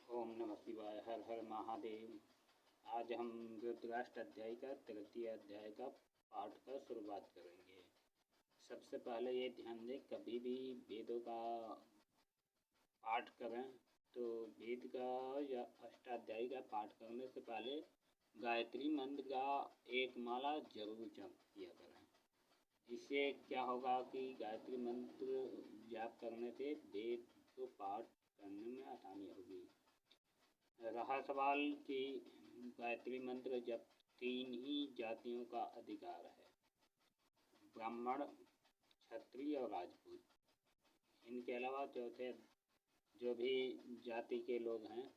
ओम नमः शिवाय। हर हर महादेव। आज हम रुद्राष्ट अध्याय का तृतीय अध्याय का पाठ का शुरुआत करेंगे। सबसे पहले ये ध्यान दें, कभी भी वेदों का पाठ करें तो वेद का या अष्टाध्यायी का पाठ करने से पहले गायत्री मंत्र का एक माला जरूर जप किया करें। इससे क्या होगा कि गायत्री मंत्र जाप करने से वेद को पाठ करने में आसानी होगी। रहा सवाल कि गायत्री मंत्र जब 3 ही जातियों का अधिकार है, ब्राह्मण, क्षत्रिय और राजपूत। इनके अलावा चौथे जो भी जाति के लोग हैं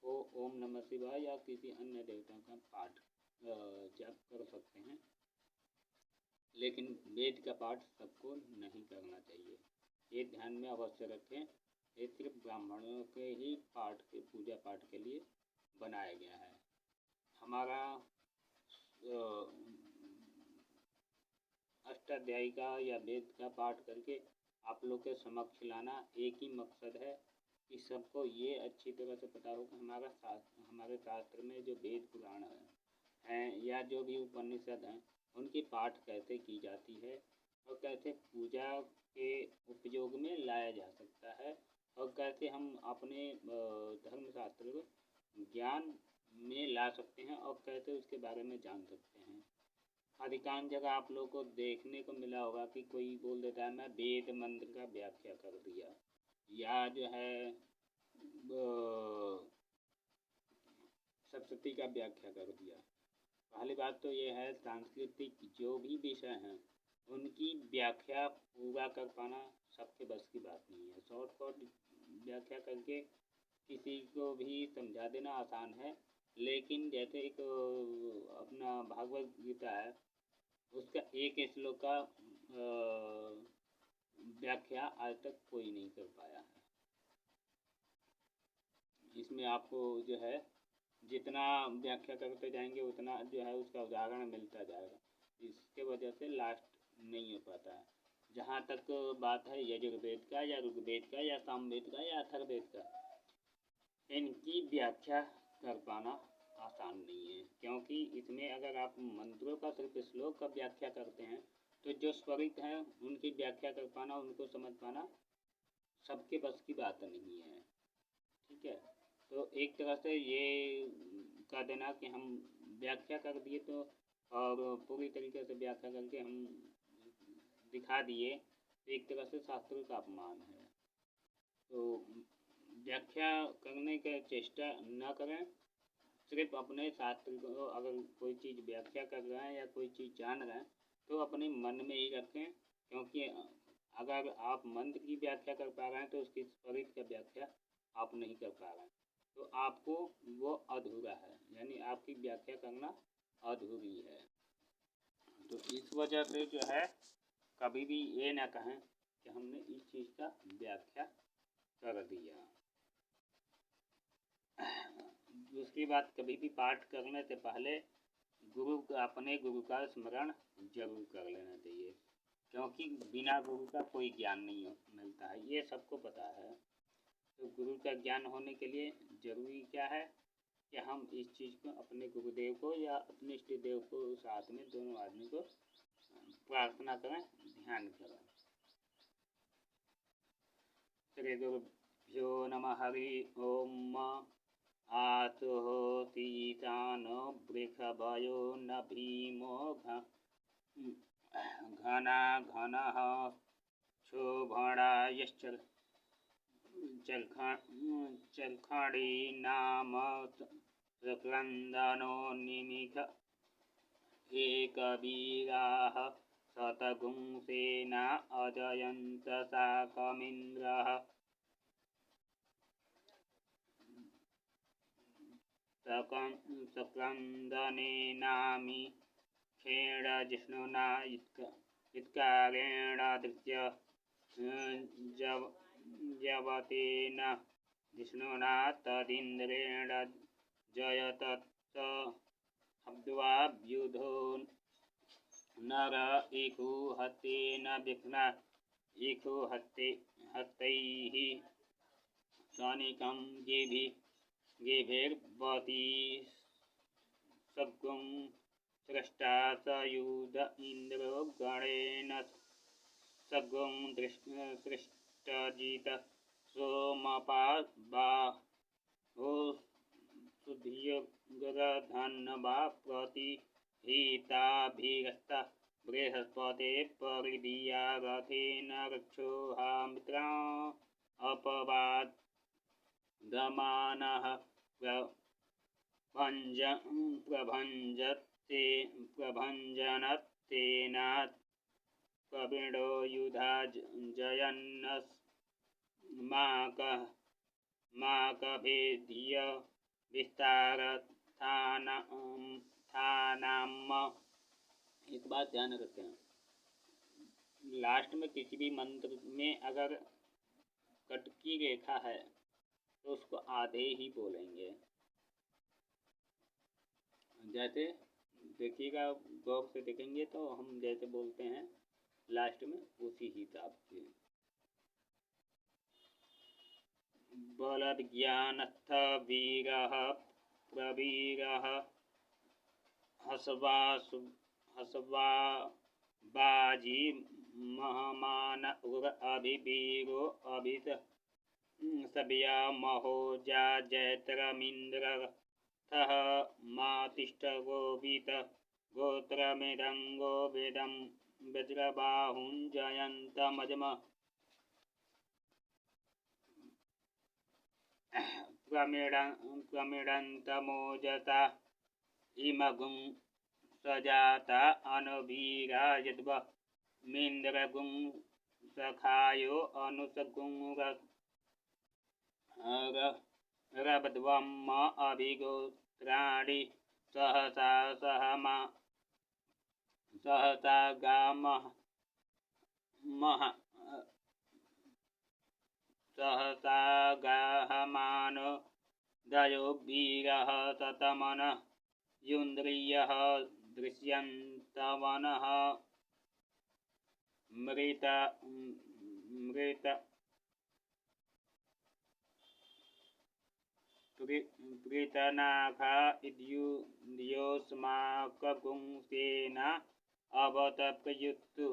वो ओम नमः शिवाय या किसी अन्य देवता का पाठ जप कर सकते हैं, लेकिन वेद का पाठ सबको नहीं करना चाहिए। ये ध्यान में अवश्य रखें। ये सिर्फ ब्राह्मणों के ही पाठ के पूजा पाठ के लिए बनाया गया है। हमारा अष्टाध्यायी का या वेद का पाठ करके आप लोग के समक्ष लाना एक ही मकसद है कि सबको ये अच्छी तरह से पता हो कि हमारे शास्त्र में जो वेद पुराण हैं या जो भी उपनिषद हैं उनकी पाठ कैसे की जाती है और कैसे पूजा के उपयोग में लाया जा सकता है और कैसे हम अपने धर्मशास्त्र को ज्ञान में ला सकते हैं और कैसे उसके बारे में जान सकते हैं। अधिकांश जगह आप लोग को देखने को मिला होगा कि कोई बोल देता है मैं वेद मंत्र का व्याख्या कर दिया, या जो है सप्तशती का व्याख्या कर दिया। पहली बात तो ये है, सांस्कृतिक जो भी विषय हैं उनकी व्याख्या पूरा कर पाना सबके बस की बात नहीं है। शॉर्टकट व्याख्या करके किसी को भी समझा देना आसान है, लेकिन जैसे एक अपना भागवत गीता है, उसका एक श्लोक का व्याख्या आज तक कोई नहीं कर पाया है। इसमें आपको जो है जितना व्याख्या करते जाएंगे उतना जो है उसका उदाहरण मिलता जाएगा, इसके वजह से लास्ट नहीं हो पाता है। जहाँ तक बात है यजुर्वेद का या ऋग्वेद का या सामवेद का या अथर्ववेद का, इनकी व्याख्या कर पाना आसान नहीं है, क्योंकि इसमें अगर आप मंत्रों का सिर्फ श्लोक का व्याख्या करते हैं तो जो स्वरित हैं उनकी व्याख्या कर पाना, उनको समझ पाना सबके बस की बात नहीं है। ठीक है, तो एक तरह से ये कह देना कि हम व्याख्या कर दिए तो और पूरी तरीके से व्याख्या करके हम दिखा दिए, तो एक तरह से शास्त्रों का अपमान है। तो व्याख्या करने की चेष्टा न करें, सिर्फ अपने शास्त्र को अगर कोई चीज़ व्याख्या कर रहे हैं या कोई चीज़ जान रहे हैं तो अपने मन में ही रखें, क्योंकि अगर आप मंत्र की व्याख्या कर पा रहे हैं तो उसकी स्वरित का व्याख्या आप नहीं कर पा रहे हैं तो आपको वो अधूरा है, यानी आपकी व्याख्या करना अधूरी है। तो इस वजह से जो है कभी भी ये ना कहें कि हमने इस चीज़ का व्याख्या कर दिया। दूसरी बात, कभी भी पाठ करने से पहले अपने गुरु का स्मरण जरूर कर लेना चाहिए, क्योंकि बिना गुरु का कोई ज्ञान नहीं मिलता है, ये सबको पता है। तो गुरु का ज्ञान होने के लिए जरूरी क्या है कि हम इस चीज़ को अपने गुरुदेव को या अपने इष्ट देव को साथ में दोनों आदमी को प्रार्थना करें, ध्यान करें। श्री गुरुभ्यो नमः। हरि ओम। आतुः सीतानो वृषभयो न भीमो घना घनः चलखड़ी नाम सुक्रन्दनो निमिष एकवीराः शतगुंसेना अजयन्त शाकमिन्द्रः सक्रन्दनेनामि खेणजिष्णुना इत्कारेण दृश्य जवतेन जिष्णुना तदिन्द्रेण जयतत्स हब्द्वाभ्युधो नर इकुहतेन विघ्ना इकुहतैः शनिकं गिभि गेभिर्भवति सद्गुं सृष्टा सयुध इन्द्रो गणेन सद्गुं सृष्टजित सोमपाबाहो सुधियगधन्वा प्रतिहिताभिरस्ता बृहस्पते परिदिया रथेन रक्षोहा मित्रा अपवादमानः प्रभञ्जनत्तेनात् कविणो युधा जयन्नस्माकभिधिय विस्तारस्थानाम। एक बात ध्यान रखते हैं, लास्ट में किसी भी मंत्र में अगर कट की रेखा है तो उसको आधे ही बोलेंगे। जैसे देखिएगा, गौर से देखेंगे तो हम जैसे बोलते हैं लास्ट में उसी हिसाब से। बलज्ञानस्थ वीरः प्रवीरः हसवाबाजी महमान उर अभिवीरो अभित सभ्या महोजा जैत्रमिन्द्रः मातिष्ठ गोवित गोत्रमिदङ्गो वेदं वज्रबाहुं जयन्तमजम प्रमिडन्तमोजसा इमगुं सजाता अनुवीरा यद्व मिन्द्रगुं सखायो अनुसगुं रबध्वम् अभिगोत्राणि सहसा गामः सहसा गाहमानो दयो वीरः सतमन युन्द्रियः दृश्यन्तवनः मृत प्रीतनाखा इद्योस्माकगुंसेन अवतप्रयुक्तु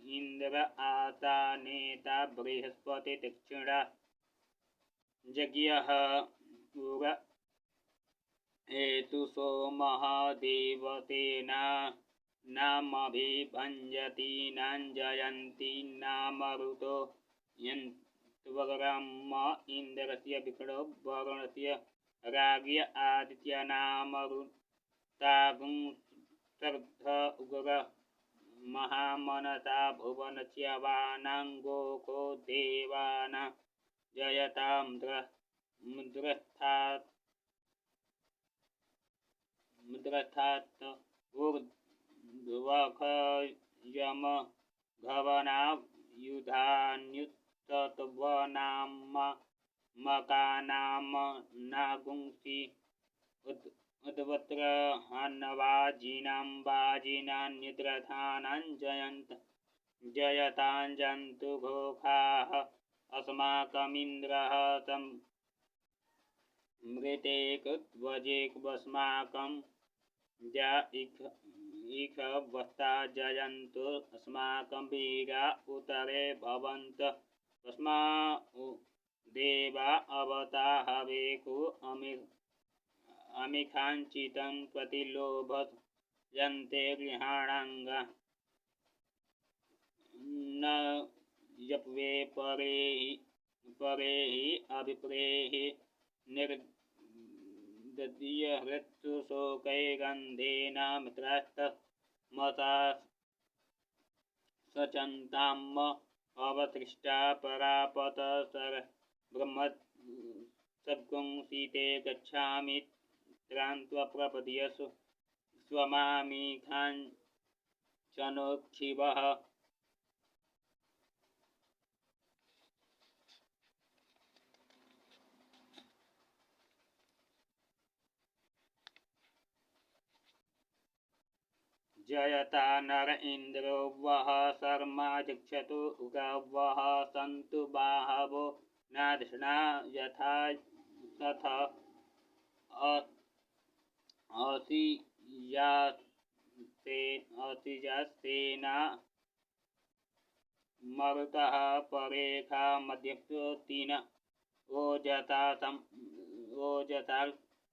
इंद्र आता नेता बृहस्पति दक्षिणा यज्ञः उर हेतु सोमः देवतेना नामभिभञ्जति नाञ्जयन्ति नामरुतो यन्त्वग्रम इन्द्रस्य विष्णो वरुणस्य राज्ञ आदित्यनामरुतागुं सर्ध उग्र महामनसा भुवनस्य वानाङ्गोको देवाना जयतां मुद्रस्थात् ऊर्ध्वखयम घवना युधान्युत्तत्वनाम मकानाम नागुंसि उद्वत्र हन्वाजिनां वाजिनां निद्रथानां जयताञ्जन्तु घोखाः अस्माकमिन्द्रः मृतेकध्वजेकस्माकं इखवस्ता जयन्तु अस्माकं वीरा उतरे भवन्त तस्मात् देवा अवता हवेकु अमिखाञ्चितं प्रतिलोभत यन्ते गृहाणाङ्गा न यप्वे परेहि अभिप्रेहि निर्ददीय हृत्सुशोकैर्गन्धेन मित्रस्तमसा सचन्ताम् अवसृष्टा परापत ब्रह्म सद्गुंसीते गच्छामि त्रान्त्वप्रपदयसु स्वमामिखाञ्चनोक्षिवः। जयता नर इंद्रो वः शर्मा जिक्षतु उगवः सन्तु बाहवो नाधिष्णा यथा तथा औषिजास्तेना मरुतः परेखा मध्यस्तीन ओजसा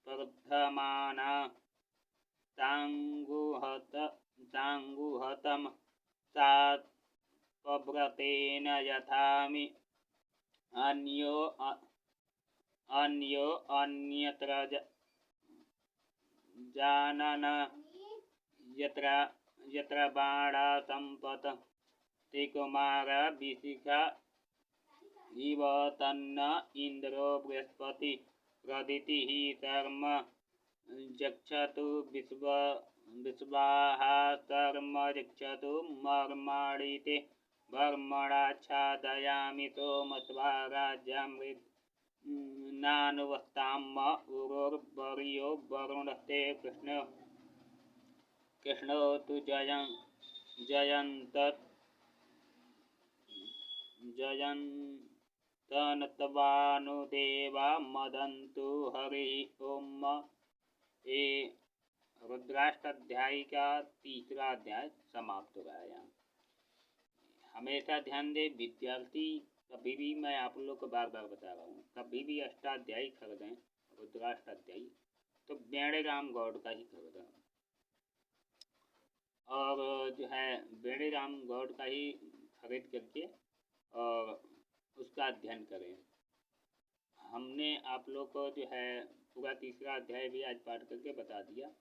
प्रधमाना तांगुहतम सात्व्रतेन यथामि अन्यो अन्यत्र जानन यत्र बाणा संपत त्रिकुमार विशिखा इव तन्न इंद्रो बृहस्पति प्रदितिः शर्म जक्षतु विश्वाः शर्म जक्षतु मर्मणीते वर्मणाच्छादयामि सोमस्वा राज्यामृत नानुवस्ताम उरोर्वर्यो वरुणस्ते कृष्णो तु जयन्तन्त्वानुदेवा मदन्तु हरिः ओम। ये रुद्राष्टाध्यायी का तीसरा अध्याय समाप्त हो गया। हमेशा ध्यान दे विद्यार्थी, कभी भी मैं आप लोग को बार बार बता रहा हूँ, कभी भी अष्टाध्यायी खरीदें रुद्राष्टाध्यायी तो बेड़ेराम गौड़ का ही खरीदें, और जो है बेड़ेराम गौड़ का ही खरीद करके और उसका अध्ययन करें। हमने आप लोग को जो है पूरा तीसरा अध्याय भी आज पाठ करके बता दिया।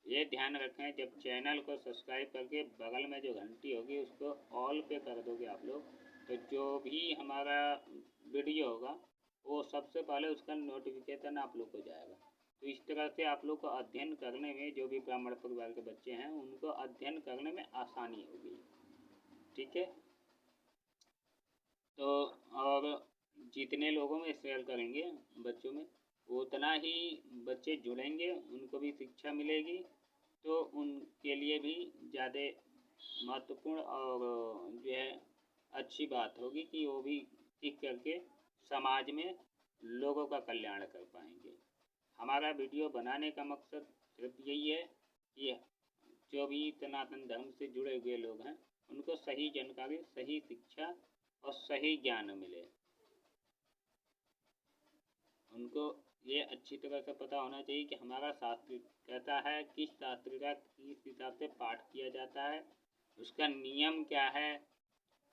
ये ध्यान रखें, जब चैनल को सब्सक्राइब करके बगल में जो घंटी होगी उसको ऑल पे कर दोगे आप लोग, तो जो भी हमारा वीडियो होगा वो सबसे पहले उसका नोटिफिकेशन आप लोग को जाएगा। तो इस तरह से आप लोग को अध्ययन करने में, जो भी ब्राह्मण परिवार के बच्चे हैं उनको अध्ययन करने में आसानी होगी। ठीक है, तो और जितने लोगों में शेयर करेंगे बच्चों में, उतना ही बच्चे जुड़ेंगे, उनको भी शिक्षा मिलेगी, तो उनके लिए भी ज़्यादा महत्वपूर्ण और जो है अच्छी बात होगी कि वो भी सीख करके समाज में लोगों का कल्याण कर पाएंगे। हमारा वीडियो बनाने का मकसद सिर्फ यही है कि जो भी सनातन धर्म से जुड़े हुए लोग हैं उनको सही जानकारी, सही शिक्षा और सही ज्ञान मिले। उनको ये अच्छी तरह से पता होना चाहिए कि हमारा शास्त्र कहता है, किस शास्त्र का किस हिसाब से पाठ किया जाता है, उसका नियम क्या है,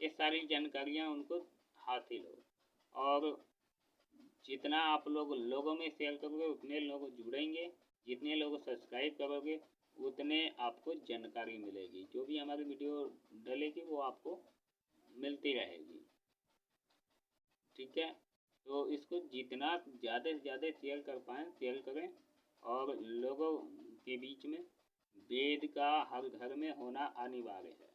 ये सारी जानकारियाँ उनको हासिल हो। और जितना आप लोगों में शेयर करोगे उतने लोग जुड़ेंगे, जितने लोग सब्सक्राइब करोगे उतने आपको जानकारी मिलेगी। जो भी हमारी वीडियो डलेगी वो आपको मिलती रहेगी। ठीक है, तो इसको जितना ज़्यादा से ज़्यादा शेयर कर पाएँ शेयर करें, और लोगों के बीच में वेद का हर घर में होना अनिवार्य है।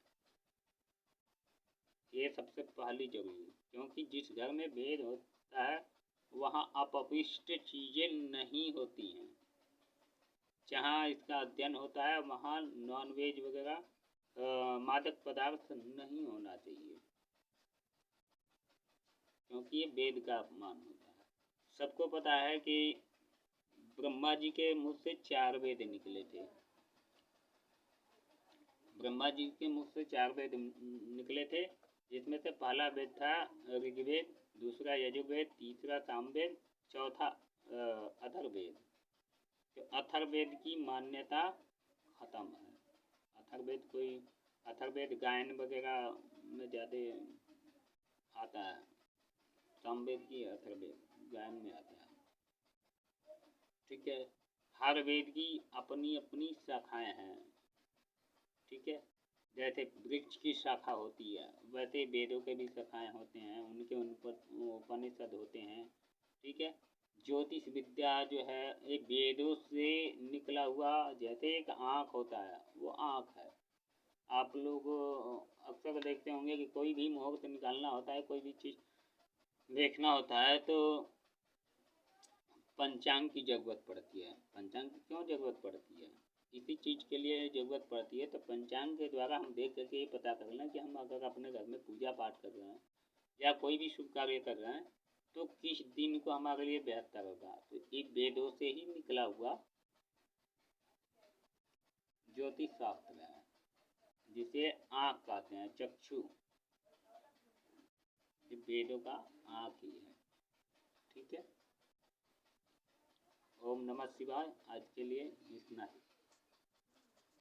ये सबसे पहली जरूरी है, क्योंकि जिस घर में वेद होता है वहाँ अपविष्ट चीज़ें नहीं होती हैं। जहाँ इसका अध्ययन होता है वहाँ नॉनवेज वगैरह मादक पदार्थ नहीं होना चाहिए, क्योंकि ये वेद का अपमान होता है। सबको पता है कि ब्रह्मा जी के मुख से 4 वेद निकले थे। ब्रह्मा जी के मुख से 4 वेद निकले थे, जिसमें से पहला वेद था ऋग्वेद, दूसरा यजुर्वेद, तीसरा सामवेद, चौथा अथर्ववेद। तो अथर्ववेद की मान्यता खत्म है। अथर्ववेद गायन वगैरह में ज़्यादा आता है, सामवेद की अथर्ववेद गायन में आता है। ठीक है, हर वेद की अपनी अपनी शाखाएं हैं। ठीक है, जैसे वृक्ष की शाखा होती है वैसे वेदों के भी शाखाएं होते हैं, उनके उपनिषद होते हैं। ठीक है, ज्योतिष विद्या जो है एक वेदों से निकला हुआ, जैसे एक आँख होता है वो आँख है। आप लोग अक्सर देखते होंगे कि कोई भी मुहूर्त निकालना होता है, कोई भी चीज़ देखना होता है तो पंचांग की ज़रूरत पड़ती है। पंचांग की क्यों ज़रूरत पड़ती है? इसी चीज़ के लिए ज़रूरत पड़ती है। तो पंचांग के द्वारा हम देख करके ये पता कर लें कि हम अगर अपने घर में पूजा पाठ कर रहे हैं या कोई भी शुभ कार्य कर रहे हैं तो किस दिन को हमारे लिए बेहतर होगा। तो ये वेदों से ही निकला हुआ ज्योतिष शास्त्र है, जिसे आँख कहते हैं, चक्षु। ये वेदों का आँख ही है। ठीक है। ओम नमः शिवाय। आज के लिए इतना ही।